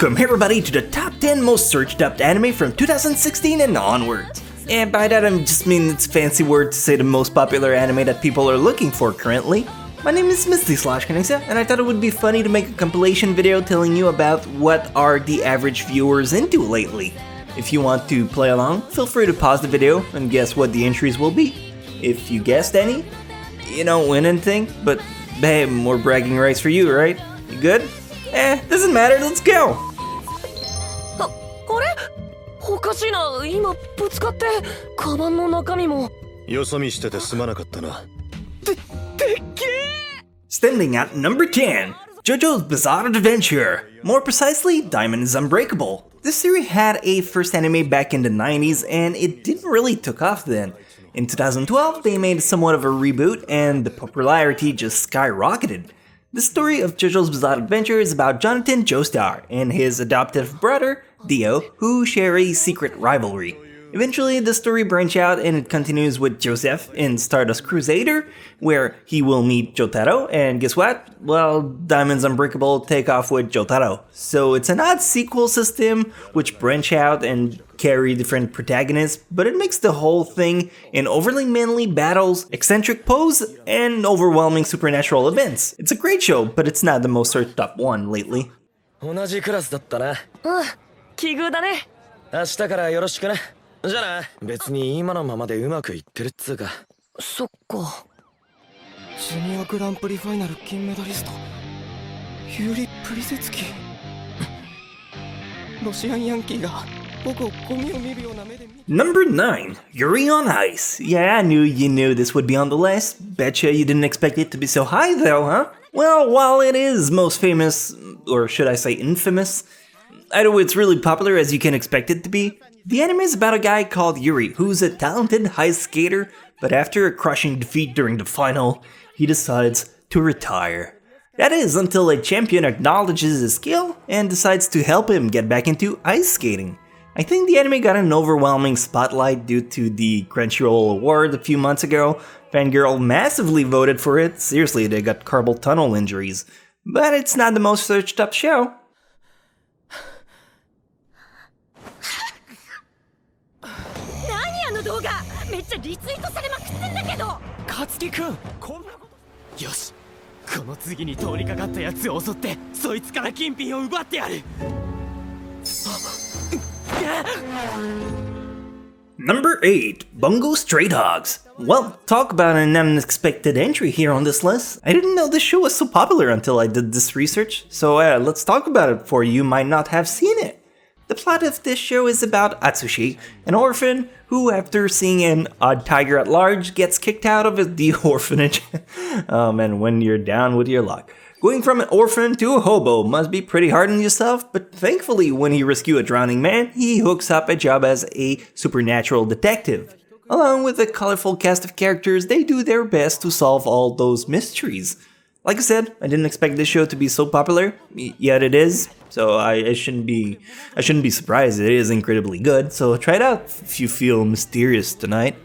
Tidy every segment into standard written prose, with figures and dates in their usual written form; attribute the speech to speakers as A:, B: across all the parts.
A: Welcome everybody to the top 10 most searched up anime from 2016 and onwards. And by that I just mean it's a fancy word to say the most popular anime that people are looking for currently. My name is Misty /Chronexia, and I thought it would be funny to make a compilation video telling you about what are the average viewers into lately. If you want to play along, feel free to pause the video and guess what the entries will be. If you guessed any, you don't win anything, but hey, more bragging rights for you, right? You good? Doesn't matter, let's go!
B: あれおかしいな、今ぶつかってカバンの中身も
C: よそ見しててすまなかったな。
B: でっけえ
A: Standing at number 10, JoJo's Bizarre Adventure. More precisely, Diamond is Unbreakable. This series had a first anime back in the 90s and it didn't really took off then. In 2012, they made somewhat of a reboot and the popularity just skyrocketed. The story of JoJo's Bizarre Adventure is about Jonathan Joestar and his adoptive brother, Dio, who share a secret rivalry. Eventually, the story branches out and it continues with Joseph in Stardust Crusader, where he will meet Jotaro, and guess what? Well, Diamond's Unbreakable take off with Jotaro. So it's an odd sequel system which branch out and carry different protagonists, but it makes the whole thing in overly manly battles, eccentric pose, and overwhelming supernatural events. It's a great show, but it's not the most searched up one lately.
C: 同じクラスだったな。
B: 奇遇だね。
C: 明日からよろしくな。じゃあな、別に今のままでうまくいってるっつうか。
B: そっか。
C: ジュニアグランプリファイナル金メダリスト。ユーリ・プリセツキ。ロシアンヤンキーが僕をゴミを見るような目で見。
A: Number 9, Yuri on Ice. Yeah, I knew you knew this would be on the list. Betcha you didn't expect it to be so high though, huh? Well, while it is most famous, or should I say infamous, I know it's really popular as you can expect it to be. The anime is about a guy called Yuri, who's a talented ice skater, but after a crushing defeat during the final, he decides to retire. That is, until a champion acknowledges his skill and decides to help him get back into ice skating. I think the anime got an overwhelming spotlight due to the Crunchyroll award a few months ago. Fangirl massively voted for it. Seriously, they got carpal tunnel injuries. But it's not the most searched up show.
B: 動画めっちゃリツイートされまくってんだけど。
C: 勝木くん、こんなこと。よし、この次に通りかかったやつを襲ってそいつから金品を奪ってやる。
A: Number 8, Bungle Stray Dogs. Well, talk about an unexpected entry here on this list. I didn't know this show was so popular until I did this research, so let's talk about it for you might not have seen it. The plot of this show is about Atsushi, an orphan who, after seeing an odd tiger at large, gets kicked out of the orphanage. And when you're down with your luck. Going from an orphan to a hobo must be pretty hard on yourself, but thankfully when he rescues a drowning man, he hooks up a job as a supernatural detective. Along with a colorful cast of characters, they do their best to solve all those mysteries. Like I said, I didn't expect this show to be so popular, yet it is. So I shouldn't be surprised. It is incredibly good. So try it out if you feel mysterious tonight.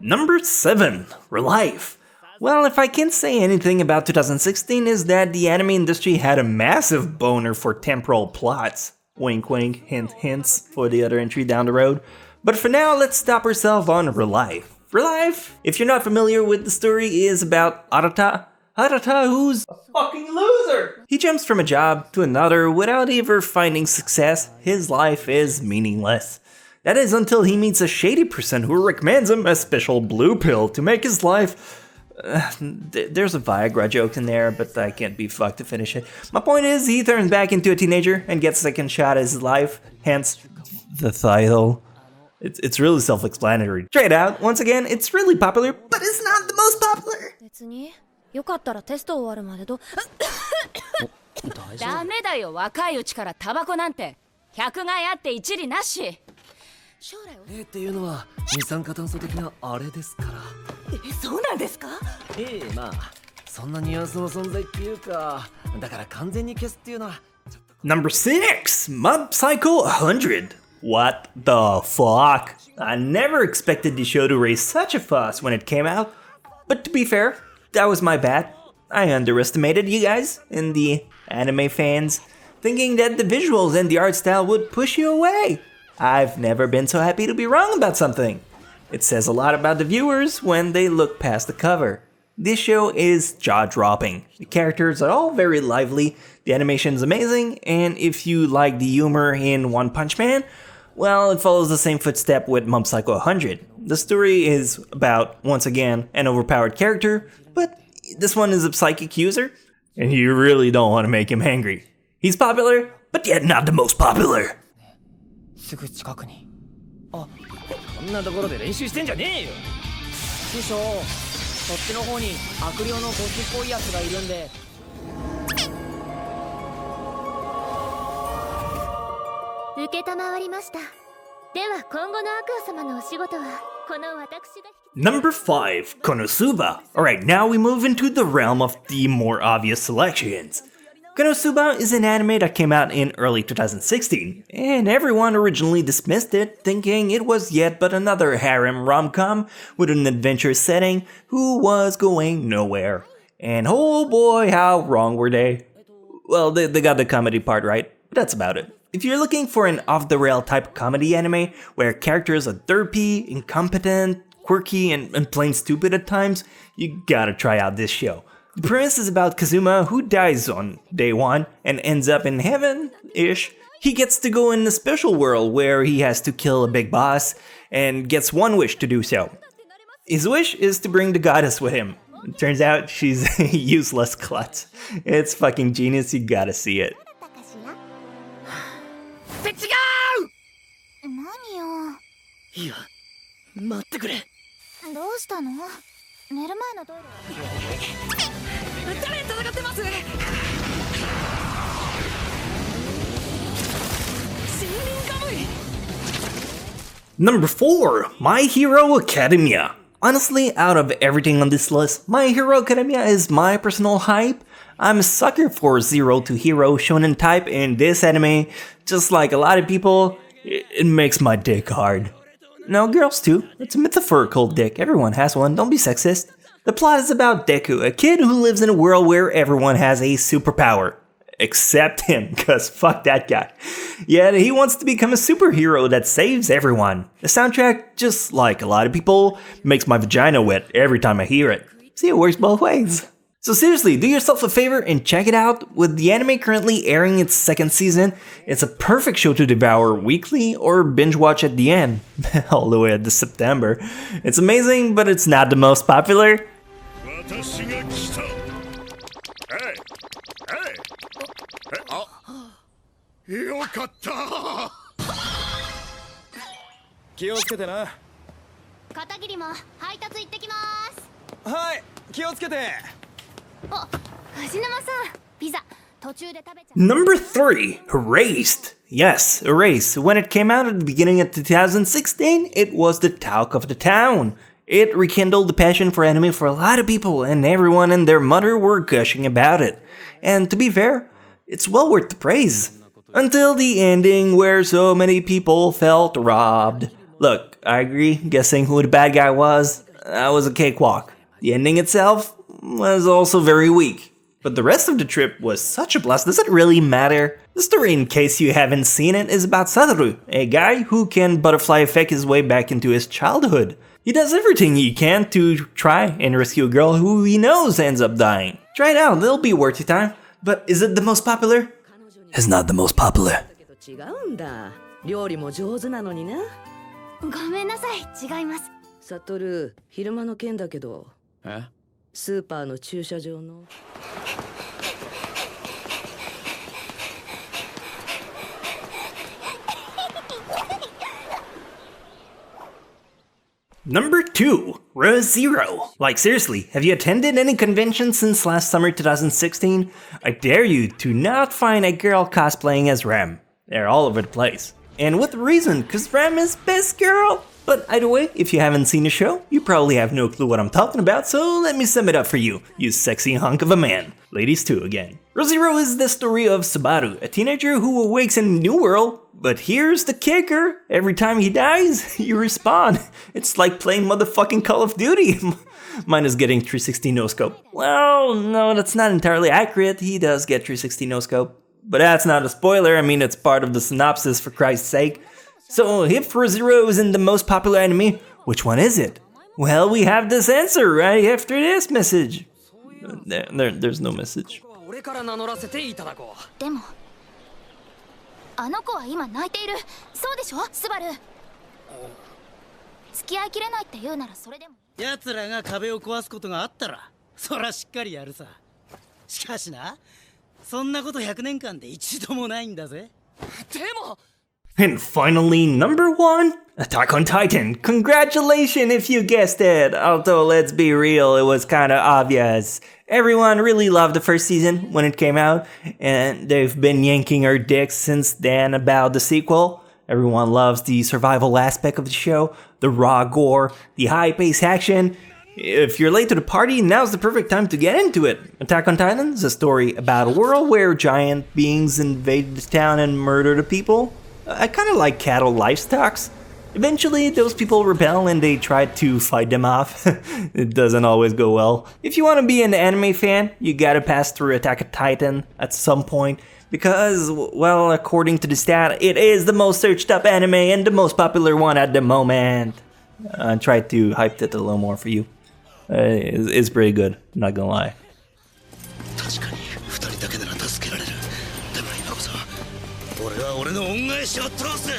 A: Number 7, Relife. Well, if I can say anything about 2016 is that the anime industry had a massive boner for temporal plots. Wink wink, hint hints for the other entry down the road. But for now, let's stop ourselves on Relife. Relife, if you're not familiar with the story, is about Arata. Arata, who's a fucking loser! He jumps from a job to another without ever finding success. His life is meaningless. That is until he meets a shady person who recommends him a special blue pill to make his life... there's a Viagra joke in there, but I can't be fucked to finish it. My point is, he turns back into a teenager and gets a second shot at his life, hence the title. It's really self-explanatory. Try it out. Once again, it's really popular, but it's not the most popular.
B: よかったらテスト終わるまでダメだよ、若いうちからタバコなんて百害あって一理なし。
C: っていうのは二酸化炭素的なあれですから。
B: そうなんですか？
C: まあそんなニュアンスの存在っていうか、だから完全に消すっていうのは。
A: Number 6, Mob Psycho 100. What the fuck? I never expected the show to raise such a fuss when it came out. But to be fair, that was my bad. I underestimated you guys and the anime fans, thinking that the visuals and the art style would push you away. I've never been so happy to be wrong about something. It says a lot about the viewers when they look past the cover. This show is jaw-dropping. The characters are all very lively, the animation is amazing, and if you like the humor in One Punch Man, well, it follows the same footstep with Mob Psycho 100. The story is about, once again, an overpowered character, but this one is a psychic user, and you really don't want to make him angry. He's popular, but yet not the most popular.
C: すぐ近くに。あ、こんなところで練習してんじゃねえよ。師匠、そっちの方に悪霊のボスっぽいやつがいるんで。
D: 承りました。では今後の悪魔様のお仕事はこの私が。
A: Number 5, KonoSuba. Alright, now we move into the realm of the more obvious selections. KonoSuba is an anime that came out in early 2016, and everyone originally dismissed it, thinking it was yet but another harem rom-com with an adventure setting who was going nowhere. And oh boy, how wrong were they. Well, they got the comedy part right, but that's about it. If you're looking for an off-the-rail type comedy anime where characters are derpy, incompetent, quirky, and plain stupid at times, you gotta try out this show. The premise is about Kazuma, who dies on day 1 and ends up in heaven-ish. He gets to go in a special world where he has to kill a big boss and gets one wish to do so. His wish is to bring the goddess with him. It turns out she's a useless klutz. It's fucking genius, you gotta see it.
D: 何よ。
C: いや、待ってくれ。
D: どうしたの？寝る前のトイレ。
C: 誰戦ってます？森林カムイ。
A: Number 4, My Hero Academia. Honestly, out of everything on this list, My Hero Academia is my personal hype. I'm a sucker for zero to hero shonen type, and this anime, just like a lot of people, it makes my dick hard. No, girls too. It's a metaphorical dick. Everyone has one. Don't be sexist. The plot is about Deku, a kid who lives in a world where everyone has a superpower. Except him, cause fuck that guy. Yet he wants to become a superhero that saves everyone. The soundtrack, just like a lot of people, makes my vagina wet every time I hear it. See, it works both ways. So seriously, do yourself a favor and check it out. With the anime currently airing its 2nd season, it's a perfect show to devour weekly or binge watch at the end, all the way up to September. It's amazing, but it's not the most popular. Number 3, Erased. Yes, Erased. When it came out at the beginning of 2016, it was the talk of the town. It rekindled the passion for anime for a lot of people, and everyone and their mother were gushing about it. And to be fair, it's well worth the praise. Until the ending, where so many people felt robbed. Look, I agree, guessing who the bad guy was, that was a cakewalk. The ending itself was also very weak. But the rest of the trip was such a blast, does it really matter? The story, in case you haven't seen it, is about Satoru, a guy who can butterfly effect his way back into his childhood. He does everything he can to try and rescue a girl who he knows ends up dying. Try it out, it'll be worth your time. But is it the most popular? It's not the most popular.
E: 違うんだ。料理も上手なのにな。
D: ごめんなさい、違います。
E: サトル、昼間の件だけど。
C: え？
E: スーパーの駐車場の。
A: Number 2, Re:Zero. Like seriously, have you attended any conventions since last summer 2016? I dare you to not find a girl cosplaying as Rem. They're all over the place. And with reason, cause Rem is best girl. But either way, if you haven't seen the show, you probably have no clue what I'm talking about, so let me sum it up for you, you sexy hunk of a man. Ladies too again. Re:Zero is the story of Subaru, a teenager who awakes in a new world, but here's the kicker, every time he dies, you respawn. It's like playing motherfucking Call of Duty. Minus getting 360 no-scope. Well, no, that's not entirely accurate, he does get 360 no-scope. But that's not a spoiler, I mean it's part of the synopsis for Christ's sake. So if Re:Zero isn't the most popular anime, which one is it? Well, we have this answer right after this message. There's no message.
D: でもあの子は今泣いている。そうでしょスバル。付き合いきれないって言うならそれでも。
F: 奴らが壁を壊すことがあったらそらしっかりやるさ。しかしな、そんなこと100年間で一度もないんだぜ。
C: でも
A: And finally, number 1, Attack on Titan. Congratulations if you guessed it. Although, let's be real, it was kinda obvious. Everyone really loved the first season when it came out, and they've been yanking our dicks since then about the sequel. Everyone loves the survival aspect of the show, the raw gore, the high-paced action. If you're late to the party, now's the perfect time to get into it. Attack on Titan is a story about a world where giant beings invade the town and murder the people. I kinda like cattle livestocks. Eventually, those people rebel and they try to fight them off. It doesn't always go well. If you want to be an anime fan, you gotta pass through Attack on Titan at some point. Because, well, according to the stat, it is the most searched up anime and the most popular one at the moment. I tried to hype it a little more for you. It's pretty good, not gonna lie.
F: 確かに2人だけなら助けられる。でも今こそ俺は俺の恩返しを通す。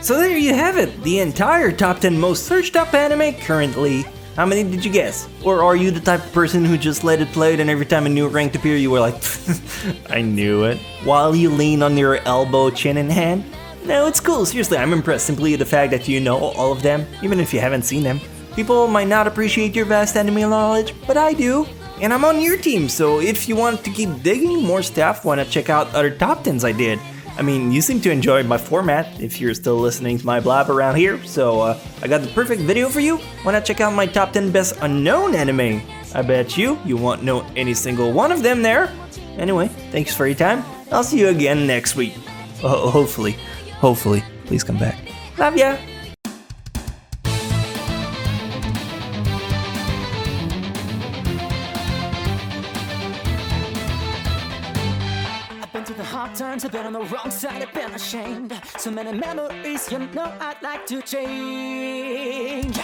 A: So there you have it, the entire top 10 most searched up anime currently. How many did you guess? Or are you the type of person who just let it play and every time a new rank appears you were like, I knew it, while you lean on your elbow, chin in hand? No, it's cool, seriously, I'm impressed simply at the fact that you know all of them, even if you haven't seen them. People might not appreciate your vast anime knowledge, but I do. And I'm on your team, so if you want to keep digging more stuff, why not check out other top 10s I did? I mean, you seem to enjoy my format if you're still listening to my blab around here, so I got the perfect video for you. Why not check out my top 10 best unknown anime? I bet you won't know any single one of them there. Anyway, thanks for your time. I'll see you again next week. Hopefully, please come back. Love ya!
C: Been through the hard times, I've been on the wrong side, I've been ashamed. So many memories, you know I'd like to change.